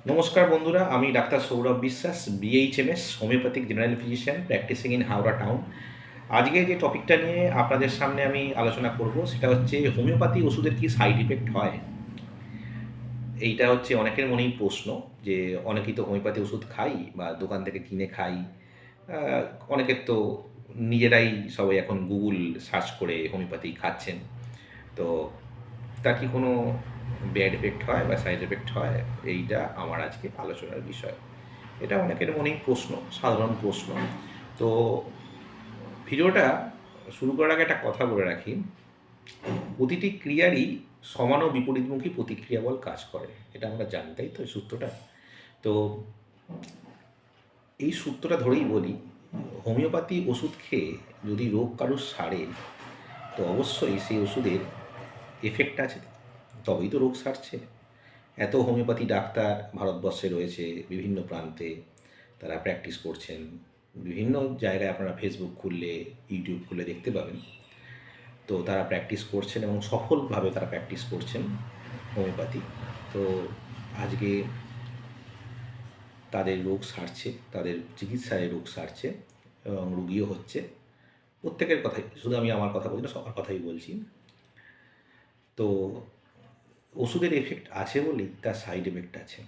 নমস্কার বন্ধুরা, আমি doctor Sourav Biswas, BHMS homeopathic general physician practising in Howrah town. আজকে যে টপিকটা নিয়ে আপনাদের সামনে আমি আলোচনা করব সেটা হচ্ছে হোমিওপ্যাথি ওষুধের কি সাইড ইফেক্ট হয়। এইটা হচ্ছে অনেকের মনেই প্রশ্ন যে অনেকেই তো হোমিওপ্যাথি ওষুধ খাই বা দোকান থেকে কিনে খাই। আহ, অনেকের তো নিজেরাই সবাই এখন গুগল সার্চ করে হোমিওপ্যাথি খাচ্ছেন। তো তার কি কোনো ব্যাড এফেক্ট হয় বা সাইড এফেক্ট হয়? এইটা আমার আজকে আলোচনার বিষয়। এটা অনেকের মনেই প্রশ্ন, সাধারণ প্রশ্ন। তো ভিডিওটা শুরু করার আগে একটা কথা বলে রাখি, প্রতিটি ক্রিয়ারই সমান ও বিপরীতমুখী প্রতিক্রিয়া বল কাজ করে, এটা আমরা জানি, তাই তো? এই সূত্রটা তো এই সূত্রটা ধরেই বলি, হোমিওপ্যাথি ওষুধ খেয়ে যদি রোগ কারুর সারে, তো অবশ্যই সেই ওষুধের এফেক্ট আছে, তবেই তো রোগ সারছে। এত হোমিওপ্যাথি ডাক্তার ভারতবর্ষে রয়েছে, বিভিন্ন প্রান্তে তারা প্র্যাকটিস করছেন। বিভিন্ন জায়গায় আপনারা ফেসবুক খুললে, ইউটিউব খুললে দেখতে পাবেন। তো তারা প্র্যাকটিস করছেন এবং সফলভাবে তারা প্র্যাকটিস করছেন হোমিওপ্যাথি। তো আজকে তাদের রোগ সারছে, তাদের চিকিৎসায় রোগ সারছে এবং রুগীও হচ্ছে। প্রত্যেকের কথাই, শুধু আমি আমার কথা বলছি না, সবার কথাই বলছি। তো ওষুধের এফেক্ট আছে বলেই তার সাইড এফেক্ট আছে,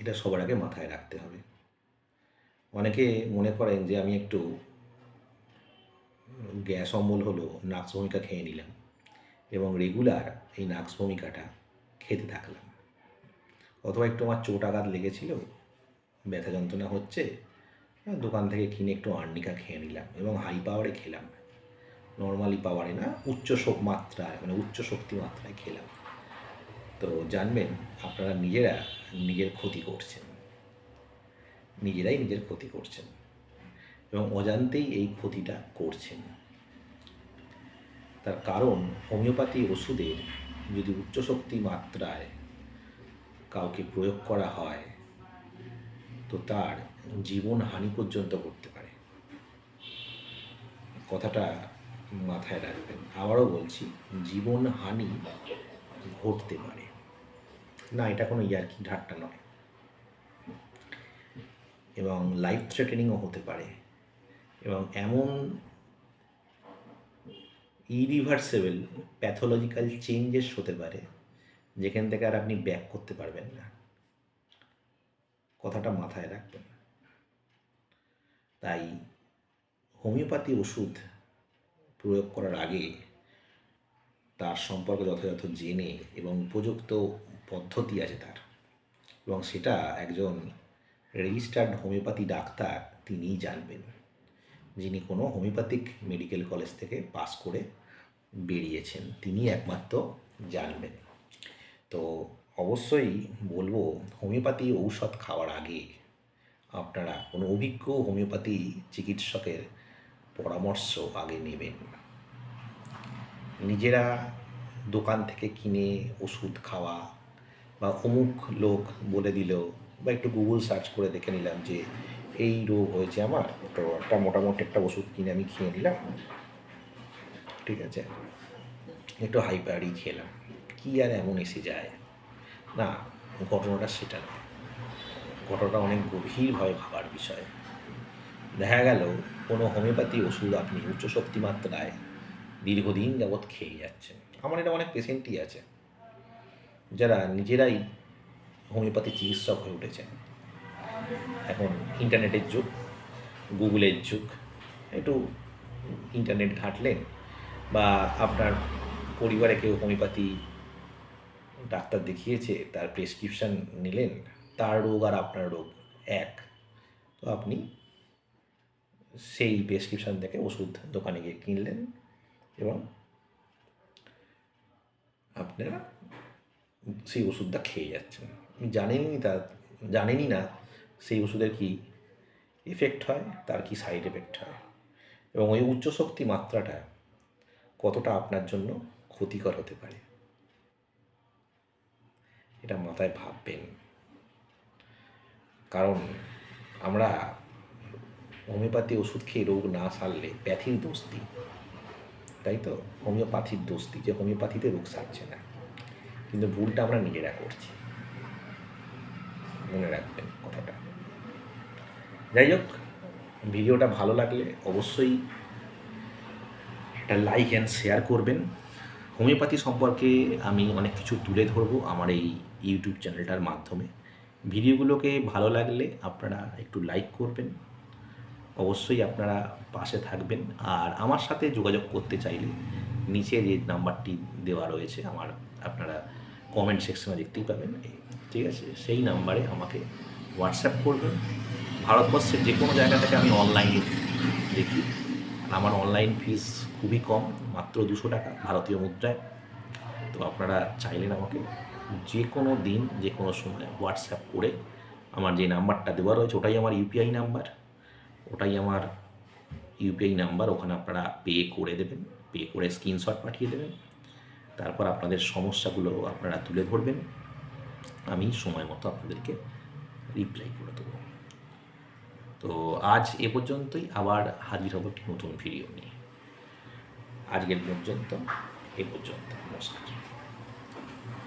এটা সবার আগে মাথায় রাখতে হবে। অনেকে মনে করেন যে আমি একটু গ্যাস অম্বল হলো, নাক্স ভূমিকা খেয়ে নিলাম এবং রেগুলার এই নাক্স ভূমিকাটা খেতে থাকলাম। অথবা একটু আমার চোট আঘাত লেগেছিল, ব্যথা যন্ত্রণা হচ্ছে, দোকান থেকে কিনে একটু আর্নিকা খেয়ে নিলাম এবং হাই পাওয়ারে খেলাম, নর্মালি পাওয়ারে না, উচ্চ মাত্রায়, মানে উচ্চ শক্তি মাত্রায় খেলাম। তো জানবেন আপনারা নিজেরা নিজের ক্ষতি করছেন, নিজেরাই নিজের ক্ষতি করছেন এবং অজান্তেই এই ক্ষতিটা করছেন। তার কারণ হোমিওপ্যাথি ওষুধের যদি উচ্চ শক্তি মাত্রায় কাউকে প্রয়োগ করা হয়, তো তার জীবন হানি পর্যন্ত করতে পারে। কথাটা মাথায় রাখবেন, আবারও বলছি, জীবন হানি ঘটতে পারে না, এটা কোনো ইয়ার্কি ঠাট্টা নয়, এবং লাইফ থ্রেটেনিংও হতে পারে, এবং এমন ইরিভার্সেবল প্যাথোলজিক্যাল চেঞ্জেস হতে পারে যেখান থেকে আর আপনি ব্যাক করতে পারবেন না। কথাটা মাথায় রাখবেন। তাই হোমিওপ্যাথি ওষুধ প্রয়োগ করার আগে তার সম্পর্কে যথাযথ জেনে, এবং উপযুক্ত পদ্ধতি আছে তার, এবং সেটা একজন রেজিস্টার্ড হোমিওপ্যাথি ডাক্তার তিনিই জানবেন, যিনি কোনো হোমিওপ্যাথিক মেডিকেল কলেজ থেকে পাস করে বেরিয়েছেন, তিনি একমাত্র জানবেন। তো অবশ্যই বলবো, হোমিওপ্যাথি ঔষধ খাওয়ার আগে আপনারা কোনো অভিজ্ঞ হোমিওপ্যাথি চিকিৎসকের পরামর্শ আগে নেবেন। নিজেরা দোকান থেকে কিনে ওষুধ খাওয়া, বা অমুক লোক বলে দিল, বা একটু গুগল সার্চ করে দেখে নিলাম যে এই রোগ হয়েছে আমার, তো একটা মোটামুটি একটা ওষুধ কিনে আমি খেয়ে নিলাম, ঠিক আছে, একটু হাইপারই খেলাম, কী আর এমন এসে যায় না। ঘটনাটা সেটা না, ঘটনাটা অনেক গভীরভাবে ভাবার বিষয়। দেখা গেল কোনো হোমিওপ্যাথি ওষুধ আপনি উচ্চ শক্তি মাত্রায় দীর্ঘদিন যাবৎ খেয়ে যাচ্ছেন। আমার এটা অনেক পেশেন্টই আছে যারা নিজেরাই হোমিওপ্যাথি চিকিৎসক হয়ে উঠেছেন। এখন ইন্টারনেটের যুগ, গুগলের যুগ, একটু ইন্টারনেট ঘাঁটলেন, বা আপনার পরিবারে কেউ হোমিওপ্যাথি ডাক্তার দেখিয়েছে, তার প্রেসক্রিপশান নিলেন, তার রোগ আর আপনার রোগ এক, তো আপনি সেই প্রেসক্রিপশান থেকে ওষুধ দোকানে গিয়ে কিনলেন এবং আপনারা সেই ওষুধটা খেয়ে যাচ্ছেন। জানেনই না সেই ওষুধের কী এফেক্ট হয়, তার কি সাইড এফেক্ট হয়, এবং ওই উচ্চ শক্তি মাত্রাটা কতটা আপনার জন্য ক্ষতিকর হতে পারে, এটা মাথায় ভাববেন। কারণ আমরা হোমিওপ্যাথি ওষুধ খেয়ে রোগ না সারলে প্যাথির দোষ দিই, তাই তো? হোমিওপ্যাথির দোষ দিই যে হোমিওপ্যাথিতে রোগ সারছে না, কিন্তু ভুলটা আমরা নিজেরা করছি। মনে রাখবেন কথাটা। যাই হোক, ভিডিওটা ভালো লাগলে অবশ্যই একটা লাইক অ্যান্ড শেয়ার করবেন। হোমিওপ্যাথি সম্পর্কে আমি অনেক কিছু তুলে ধরবো আমার এই ইউটিউব চ্যানেলটার মাধ্যমে। ভিডিওগুলোকে ভালো লাগলে আপনারা একটু লাইক করবেন, অবশ্যই আপনারা পাশে থাকবেন। আর আমার সাথে যোগাযোগ করতে চাইলে নিচে যে নাম্বারটি দেওয়া রয়েছে আমার, আপনারা কমেন্ট সেকশনে দেখতেই পাবেন, ঠিক আছে? সেই নাম্বারে আমাকে হোয়াটসঅ্যাপ করবেন। ভারতবর্ষের যে কোনো জায়গা থেকে আমি অনলাইনে দেখি। আমার অনলাইন ফিস খুবই কম, মাত্র 200 টাকা ভারতীয় মুদ্রায়। তো আপনারা চাইলেন আমাকে যে কোনো দিন যে কোনো সময় হোয়াটসঅ্যাপ করে, আমার যে নাম্বারটা দেওয়া রয়েছে ওটাই আমার ইউপিআই নাম্বার, ওখানে আপনারা পে করে দেবেন, পে করে স্ক্রিনশট পাঠিয়ে দেবেন। তারপর আপনাদের সমস্যাগুলো আপনারা তুলে ধরবেন, আমি সময় মতো আপনাদেরকে রিপ্লাই করে দেবো। তো আজ এ পর্যন্তই, আবার হাজির হব একটি নতুন ভিডিও নিয়ে। আজকের পর্যন্ত এ পর্যন্ত, নমস্কার।